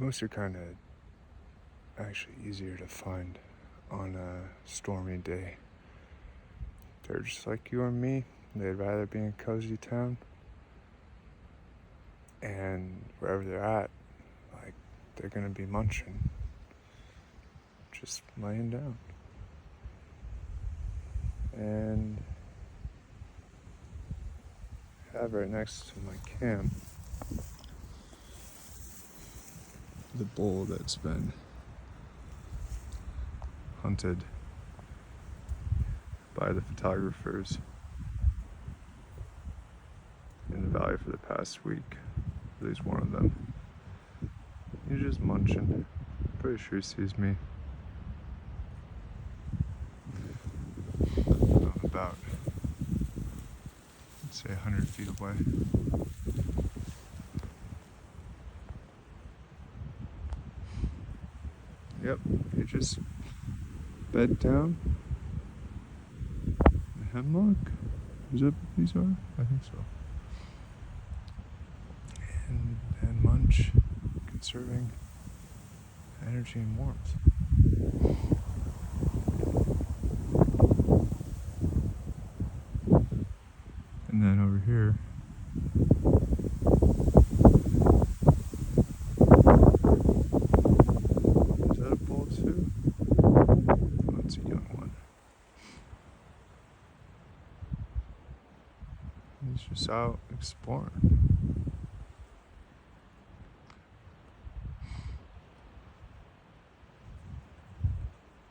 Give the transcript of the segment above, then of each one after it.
Most are kind of actually easier to find on a stormy day. They're just like you or me. They'd rather be in COZYTOWN, and wherever they're at, like, they're gonna be munching, just laying down. And I have right next to my camp the bull that's been hunted by the photographers in the valley for the past week. At least one of them. He's just munching. Pretty sure he sees me. I'm about, let's say, 100 feet away. Yep, he just bed down. The hemlock? Is that what these are? I think so. And munch, conserving energy and warmth. And then over here, is that a bull too? Oh, it's a young one. He's just out exploring.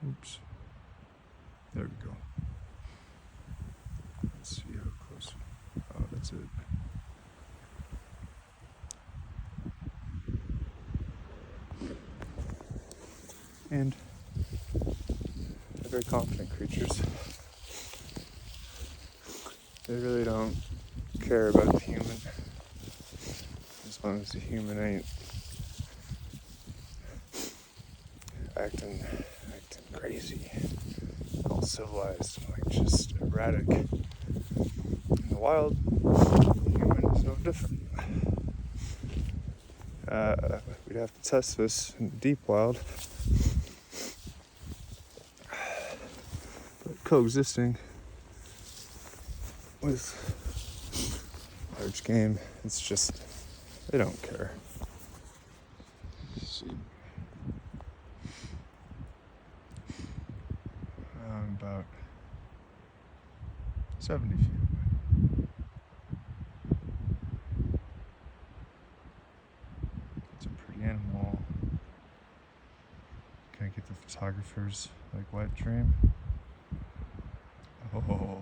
Oops. There we go. Let's see how close. Oh, that's it. And they're very confident creatures. They really don't care about the human, as long as the human ain't acting crazy, all civilized, like just erratic. In the wild, the human is no different. We'd have to test this in the deep wild, but coexisting with large game, it's just, they don't care. Let's see. I'm about 70 feet away. It's a pretty animal. Can I get the photographers like wet dream? Oh,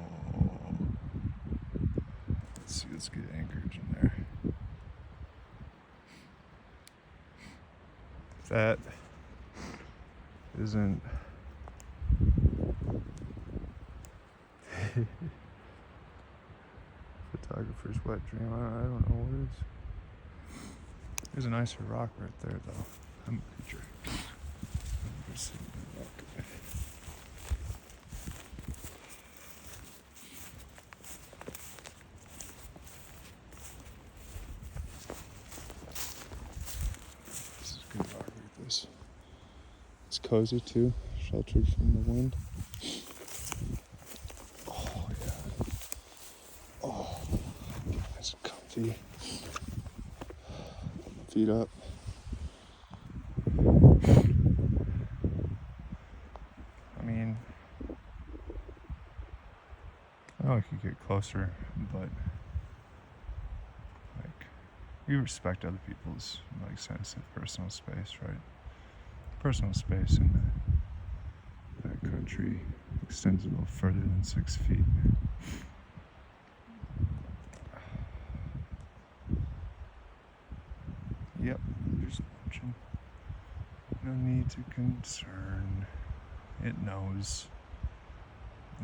let's see, let's get anchorage in there. If that isn't photographer's wet dream, I don't know what it is. There's a nicer rock right there, though. I'm a creature. This is good rock. Look at this. It's cozy too, sheltered from the wind. Oh yeah. Oh, nice and comfy. Feet up. I mean, I know I could get closer, but like, we respect other people's like sense of personal space, right? Personal space in that country extends a little further than 6 feet. Yep, just watching. No need to concern. It knows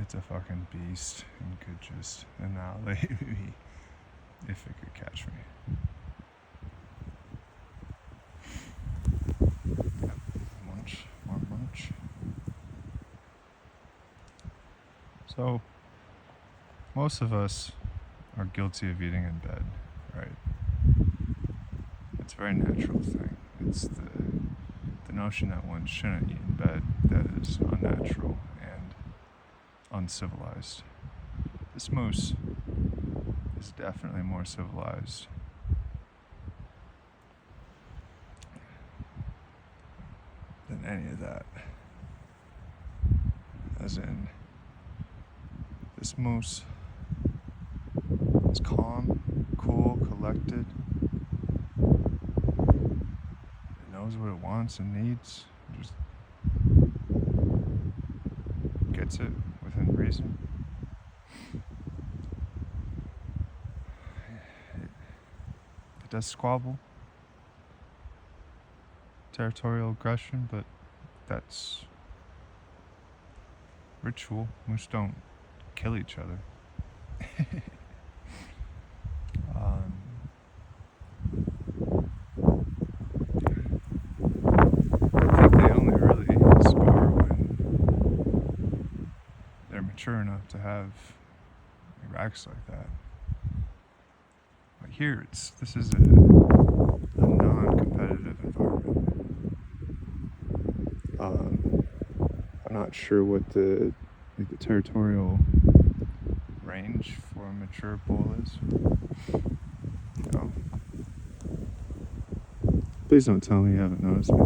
it's a fucking beast and could just annihilate me if it could catch me. Munch, more munch. So, most of us are guilty of eating in bed, right? It's a very natural thing. It's the notion that one shouldn't eat in bed, that is unnatural and uncivilized. This moose is definitely more civilized. Than any of that. As in, this moose is calm, cool, collected. It knows what it wants and needs. Just gets it within reason. It does squabble. Territorial aggression, but that's ritual. Moose don't kill each other. I think they only really spar when they're mature enough to have racks like that. But here, this is a non-competitive environment. I'm not sure what the territorial range for a mature bull is. You know. Please don't tell me you haven't noticed me.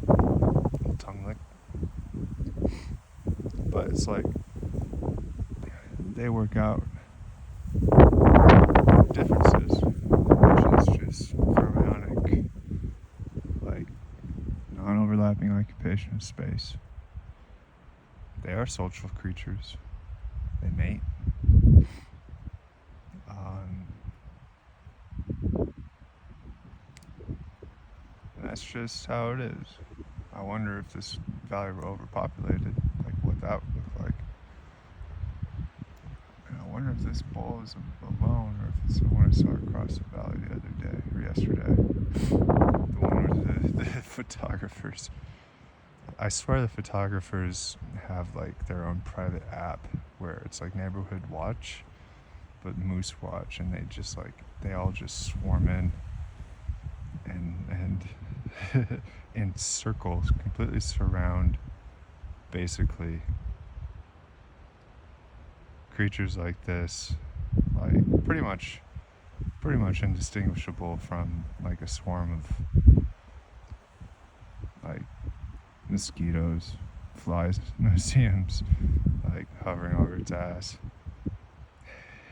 Little tongue lick. But it's like they work out differences, which is just pharaonic, like non-overlapping occupation of space. They are social creatures. They mate. And that's just how it is. I wonder if this valley were overpopulated, like what that would look like. And I wonder if this bull is alone, or if it's the one I saw across the valley the other day, or yesterday. The one with the photographers. I swear the photographers have like their own private app where it's like neighborhood watch, but moose watch, and they all just swarm in and in circles, completely surround basically creatures like this, like pretty much indistinguishable from like a swarm of like mosquitoes, flies, no-see-ums, like hovering over its ass.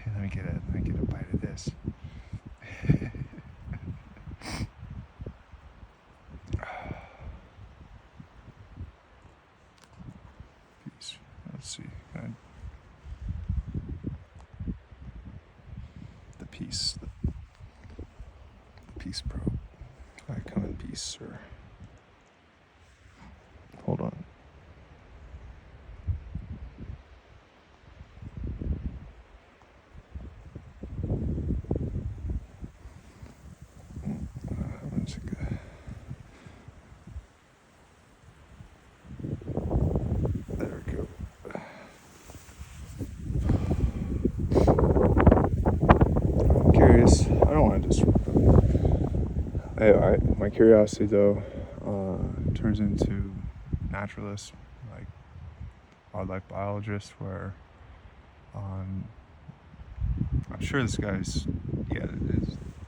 Hey, let me get a bite of this. Peace. Let's see. The peace probe. I come in peace, sir. Hold on. There we go. I'm curious. I don't want to disrupt them. My curiosity, though, turns into naturalist, like wildlife biologist, where I'm sure this guy's,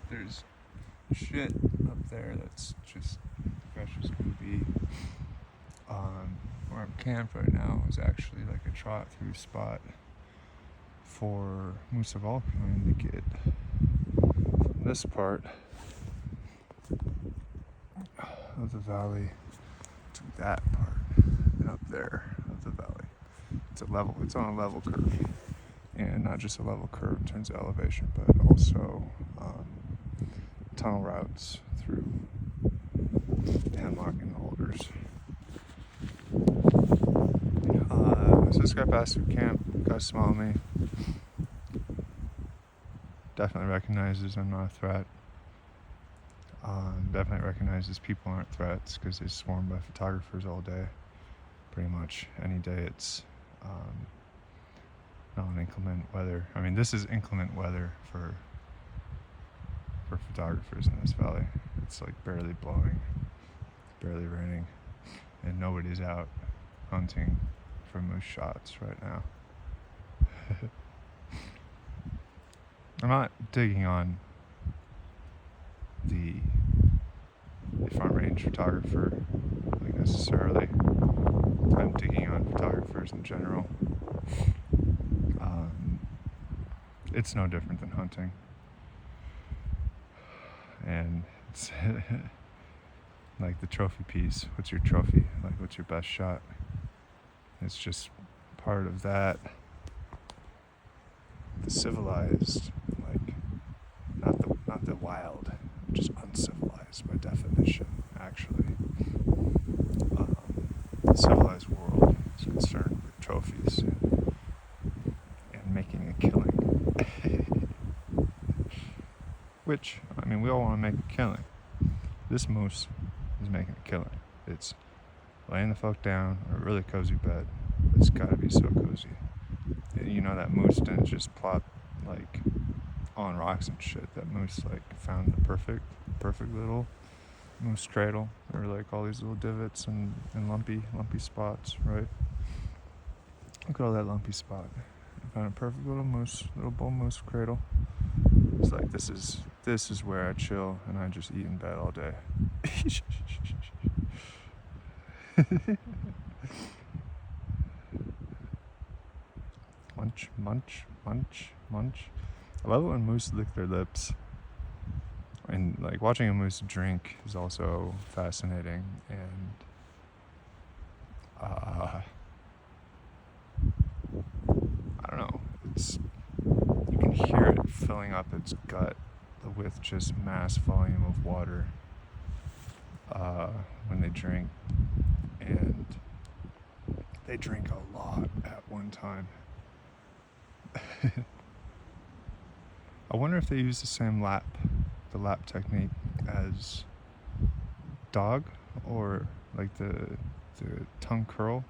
there's shit up there that's just fresh as can be. Where I'm camped right now is actually like a trot through spot for moose of all kind to get from this part of the valley to that part and up there of the valley. It's on a level curve, and not just a level curve in terms of elevation, but also tunnel routes through hemlock and alders. So this guy passed through camp, got to smell me. Definitely recognizes I'm not a threat. Definitely recognizes people aren't threats because they're swarmed by photographers all day. Pretty much any day it's non-inclement weather. I mean, this is inclement weather for photographers in this valley. It's like barely blowing, barely raining, and nobody's out hunting for moose shots right now. I'm not digging on the front range photographer like necessarily. I'm digging on photographers in general. It's no different than hunting, and it's like the trophy piece. What's your trophy? Like, what's your best shot? It's just part of that. The civilized, like, not the wild, just uncivilized by definition, actually. The civilized world is concerned with trophies and making a killing. Which, I mean, we all want to make a killing. This moose is making a killing. It's laying the fuck down in a really cozy bed. It's gotta be so cozy. You know, that moose didn't just plop like on rocks and shit. That moose like found the perfect little moose cradle. There were like all these little divots and lumpy spots, right? Look at all that lumpy spot. I found a perfect little bull moose cradle. It's like, this is where I chill and I just eat in bed all day. Munch, munch, munch, munch. I love it when moose lick their lips. And like watching a moose drink is also fascinating, and I don't know, you can hear it filling up its gut with just mass volume of water when they drink, and they drink a lot at one time. I wonder if they use the same lap technique as dog, or like the tongue curl,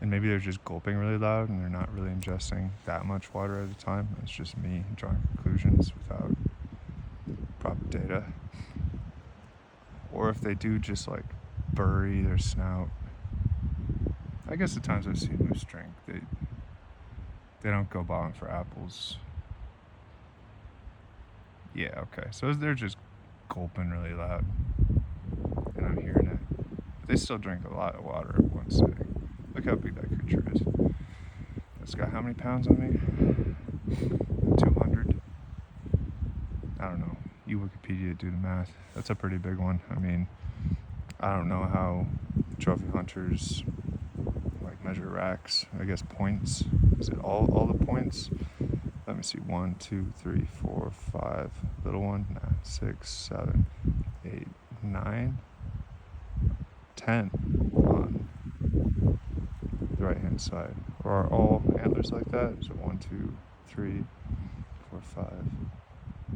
and maybe they're just gulping really loud and they're not really ingesting that much water at a time. It's just me drawing conclusions without proper data. Or if they do just like bury their snout. I guess the times I've seen moose drink, they don't go bottom for apples. Yeah, okay. So they're just gulping really loud, and I'm hearing it. But they still drink a lot of water at one sitting. Look how big that creature is. It's got how many pounds on me? 200? I don't know. You Wikipedia, do the math. That's a pretty big one. I mean, I don't know how trophy hunters like measure racks. I guess points. Is it all the points? Let me see. 1, 2, 3, 4, 5. Little one. 6, 7, 8, 9, 10 on the right hand side. Or are all antlers like that? Is it 1, 2, 3, 4, 5,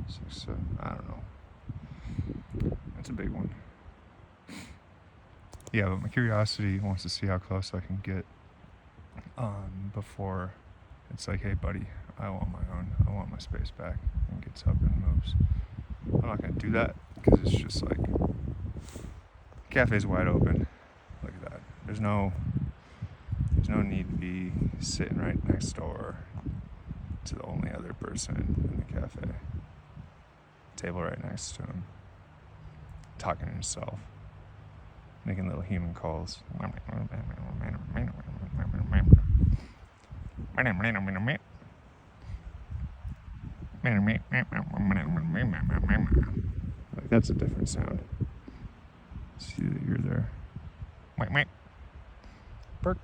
6, 7? I don't know. That's a big one. Yeah, but my curiosity wants to see how close I can get before it's like, hey buddy, I want my own. I want my space back, and gets up and moves. I'm not gonna do that because it's just like, cafe's wide open. Look at that. There's no need to be sitting right next door to the only other person in the cafe. Table right next to him, talking to himself, making little human calls. Like, that's a different sound. See that you're there. Perk.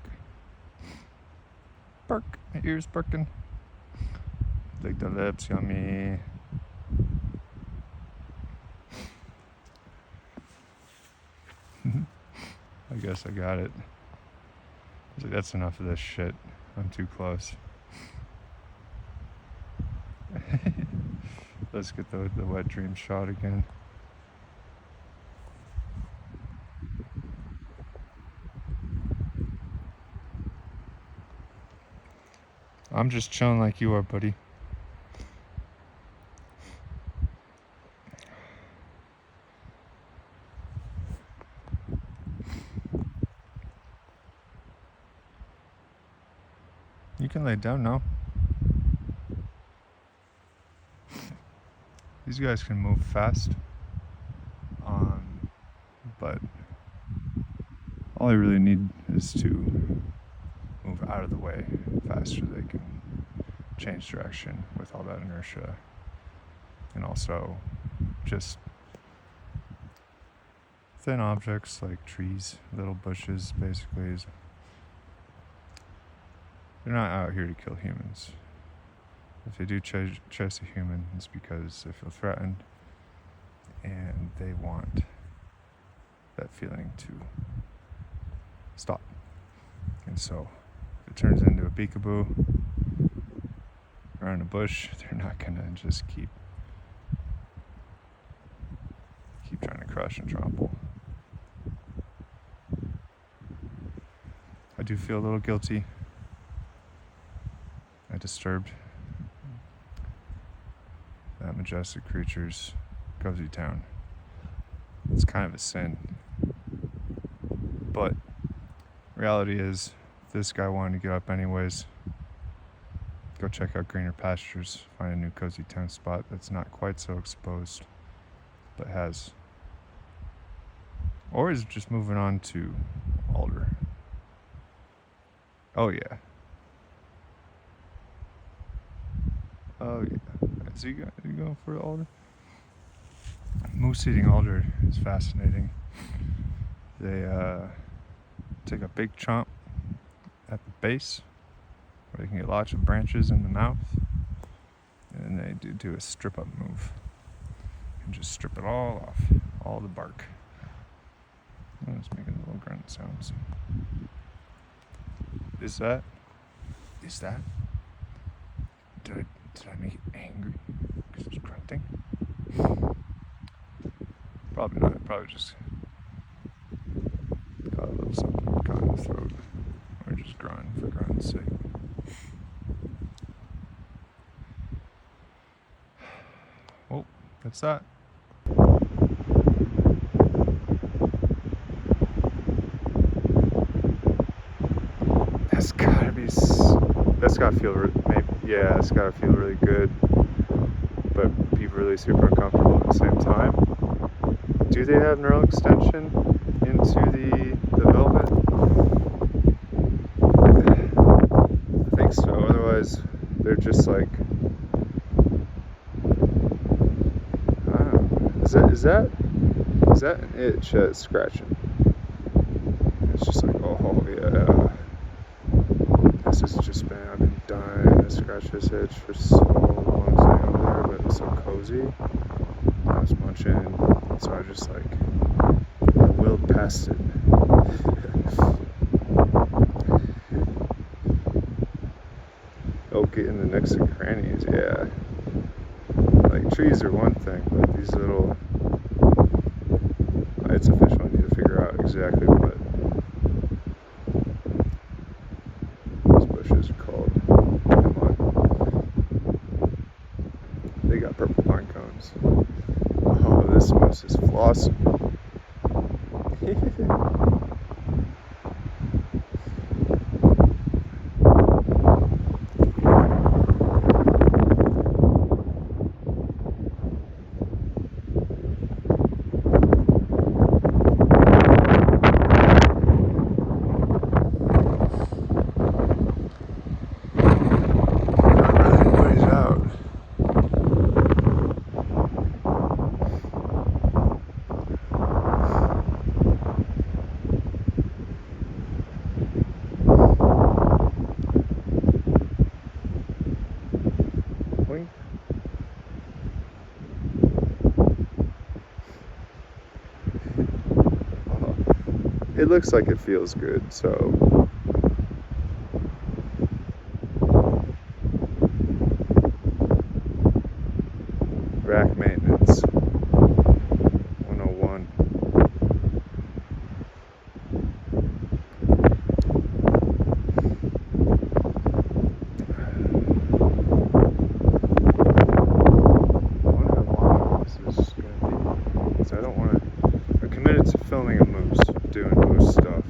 Perk. My ears perking. Lick the lips, yummy. I guess I got it. I was like, that's enough of this shit. I'm too close. Let's get the wet dream shot again. I'm just chilling like you are, buddy. You can lay down now. These guys can move fast, but all I really need is to move out of the way faster. They can change direction with all that inertia, and also just thin objects like trees, little bushes, basically. They're not out here to kill humans. If they do chase a human, it's because they feel threatened and they want that feeling to stop. And so if it turns into a peekaboo around a bush, they're not gonna just keep trying to crush and trample. I do feel a little guilty. I disturbed that majestic creature's cozy town. It's kind of a sin. But reality is, this guy wanted to get up anyways. Go check out greener pastures, find a new cozy town spot that's not quite so exposed, but has. Or is just moving on to Alder. Oh yeah. Oh yeah. Is he going for Alder? Moose eating alder is fascinating. They take a big chomp at the base, where they can get lots of branches in the mouth, and then they do a strip up move and just strip it all off, all the bark. I'm just making little grunt sounds. Is that? Did I make it angry because it's grunting? Probably not. Probably just got a little something caught in the throat, or just grunting for grunt's sake. Oh, that's that. That's gotta feel it's gotta feel really good, but be really super uncomfortable at the same time. Do they have neural extension into the velvet? I think so. Otherwise, they're just like, I don't know. Is that an itch that's scratching? It's just like, oh yeah. This has just been, I've been dying to scratch this itch for so long sitting over there, but it's so cozy. I was munching, so I just like willed past it. Oh, getting the nooks and crannies, yeah. Like trees are one thing, but these little, it's official, I need to figure out exactly what bushes are called. Come on. They got purple pine cones. Oh, this moose is flossing. It looks like it feels good, so rack maintenance 101. I wonder how long this is going to be, because I don't want to, I'm committed to filming a moose, doing moose stuff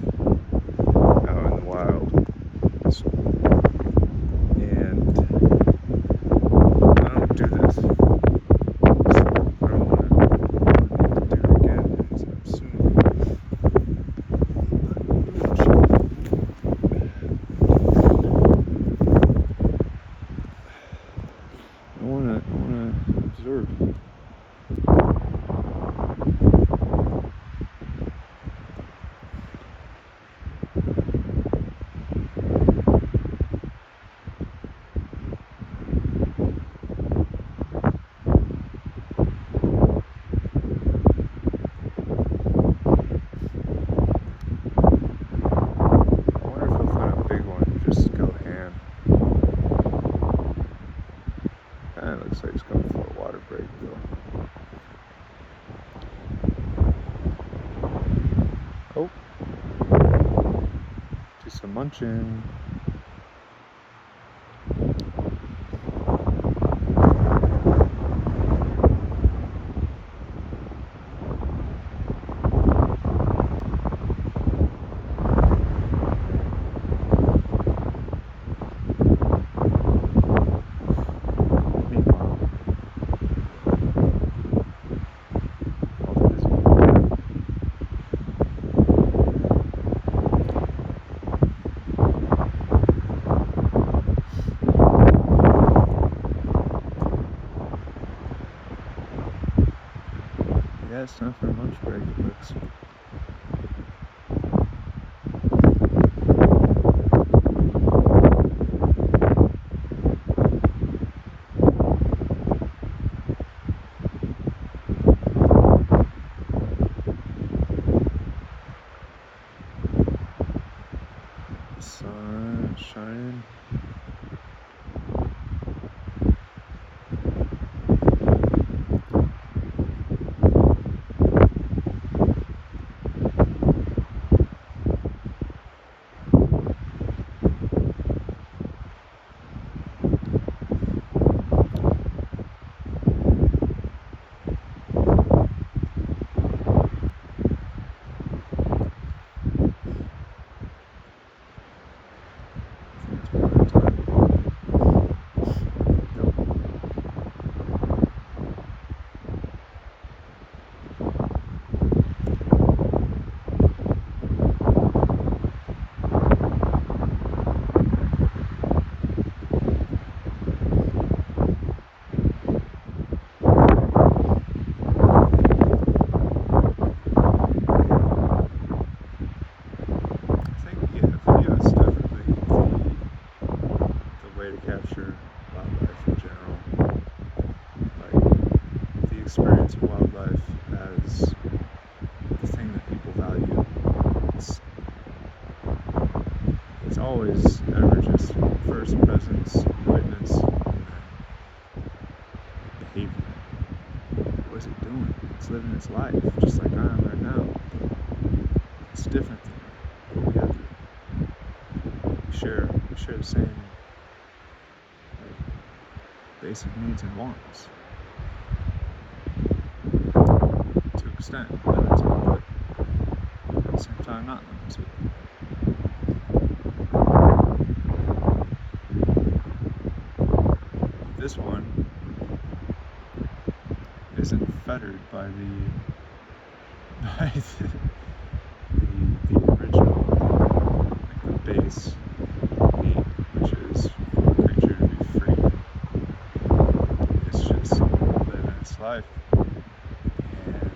out in the wild. wanna observe. Looks like it's going for a water break though. Oh, do some munching. Yeah, it's time for a lunch break, it looks. Sun shining. To capture wildlife in general. Like, the experience of wildlife as the thing that people value. It's always ever just first presence, witness, and then behavior. What's it doing? It's living its life, just like I am right now. It's different than what we have to. We share the same basic needs and wants to an extent, limited, but at the same time not limited. This one isn't fettered by the original, like the base need, which is for a creature to be free. Living its life, and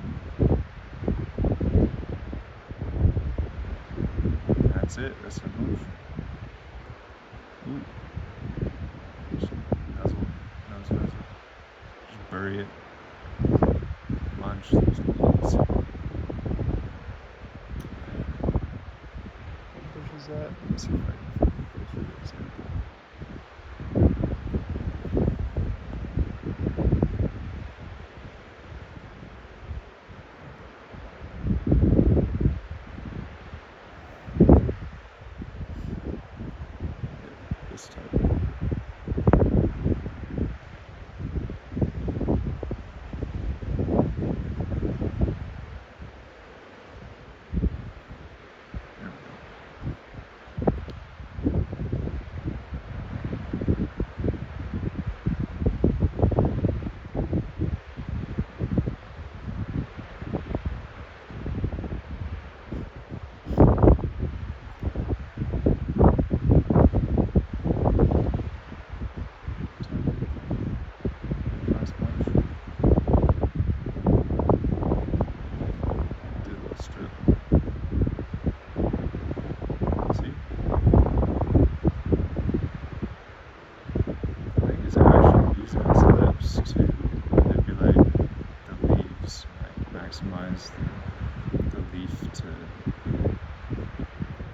that's it. That's the move. Ooh. Just nuzzle. Just bury it. Munch those leaves. What bush is that? Let me see if I can go through the example. This type. maximize the leaf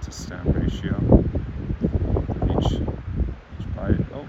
to stem ratio. Each bite. Oh.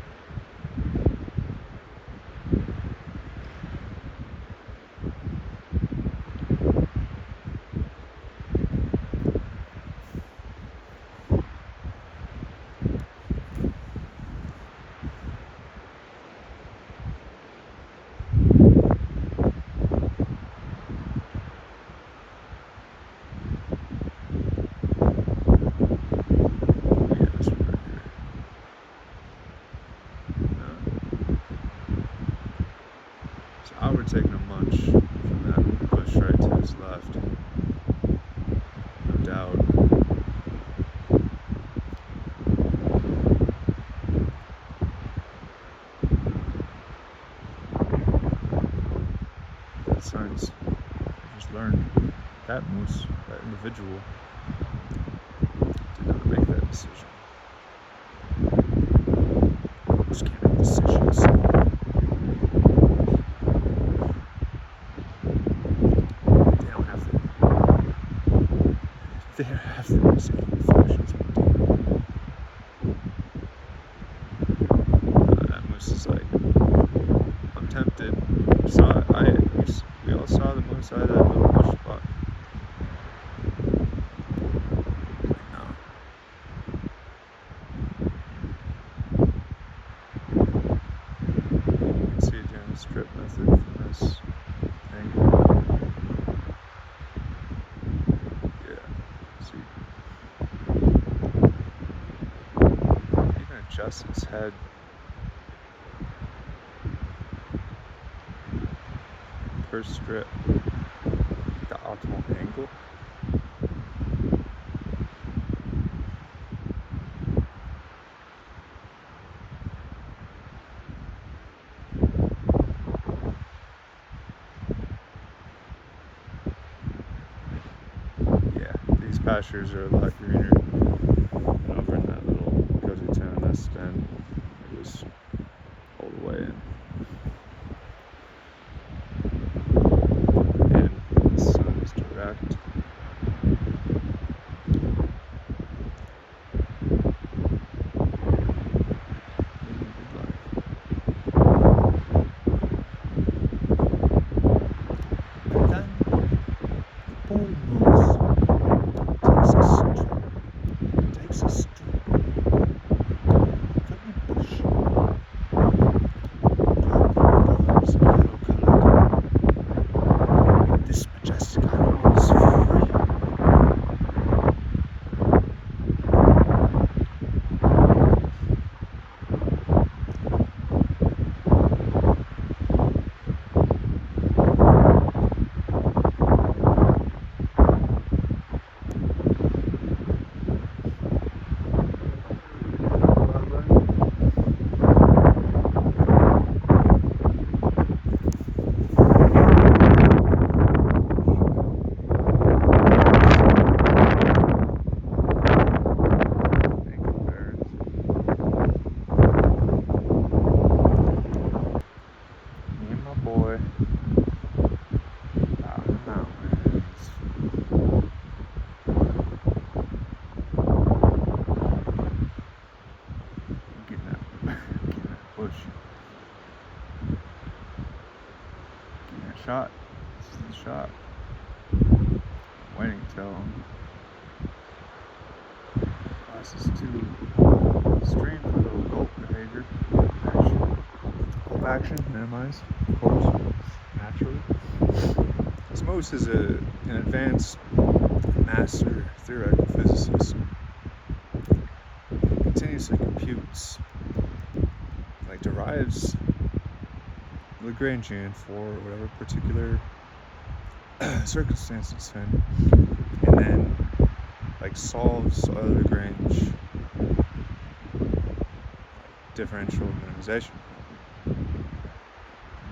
We're taking a munch from that bush right to his left. No doubt. That science. I just learned that moose, that individual, did not make that decision. Moose can't make decisions. They have the executive functions of the that moose is like, I'm tempted. We all saw the moose eye that little bush spot. No. You can see it doing the strip method from this angle. Adjust his head. Per strip. The optimal angle. Yeah, these pastures are a lot greener than over in that little COZYTOWN nest stand. It was all the way in. And the sun is direct. Living a good life. And then the poor moose takes a strip from the bush. This majestic animal is free. Boy, out in the mountains. Getting that bush. Getting that shot. This is the shot. I'm waiting till glass is too extreme for a little gulp behavior. Action, minimize, of course, naturally. This moose is an advanced master theoretical physicist. He continuously computes, like derives Lagrangian for whatever particular circumstance it's in, and then like solves other Lagrange differential minimization.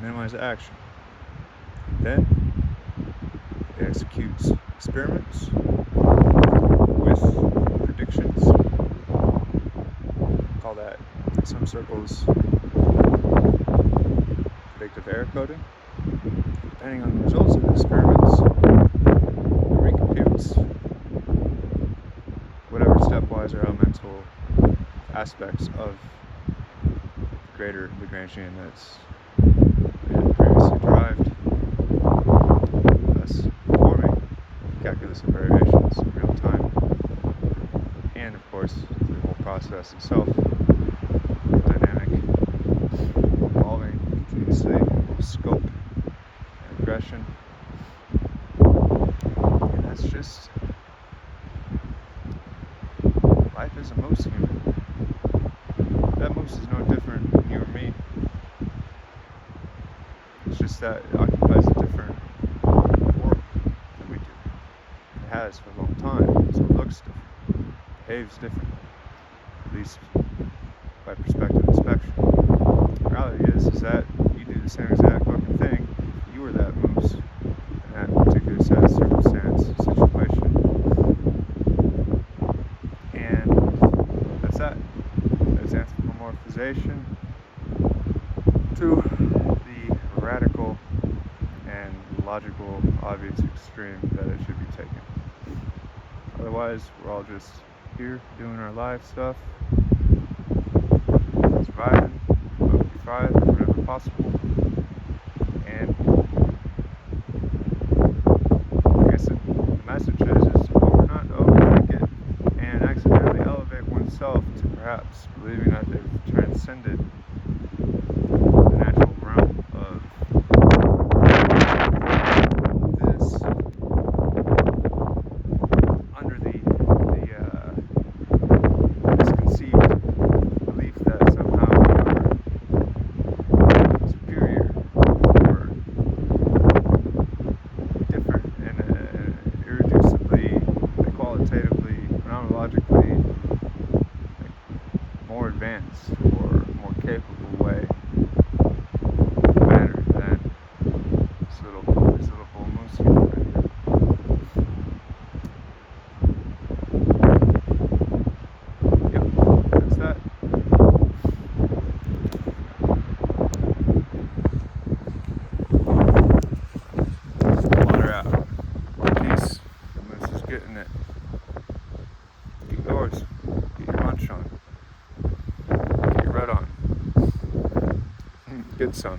Minimize action. Then it executes experiments with predictions. Call that in some circles predictive error coding. depending on the results of the experiments, it recomputes whatever stepwise or elemental aspects of the greater Lagrangian that's been previously derived, thus forming calculus of variations in real time. And of course, the whole process itself, dynamic, evolving continuously, scope and aggression. And that's just life as a moose human. That moose is no different than you or me. It's just that it occupies a different world than we do. It has for a long time, so it looks different, behaves differently, at least by perspective inspection. The reality is that you do the same exact fucking thing if you were that moose in that particular set of circumstance, situation. And that's that. That's anthropomorphization to the radical and logical, obvious extreme that it should be taken. Otherwise, we're all just here doing our live stuff, surviving, but we thrive whenever possible. And I guess the message is hope not to overthink it and accidentally elevate oneself to perhaps believing that they've transcended the natural realm of this under the misconceived belief that somehow you're superior or different and irreducibly, qualitatively, phenomenologically more advanced or more capable way, manner than this little bull moose here right here. Yep, that's that. Water out. Peace. The moose is getting it. Get yours. Get your lunch on. Get your red on. Get some.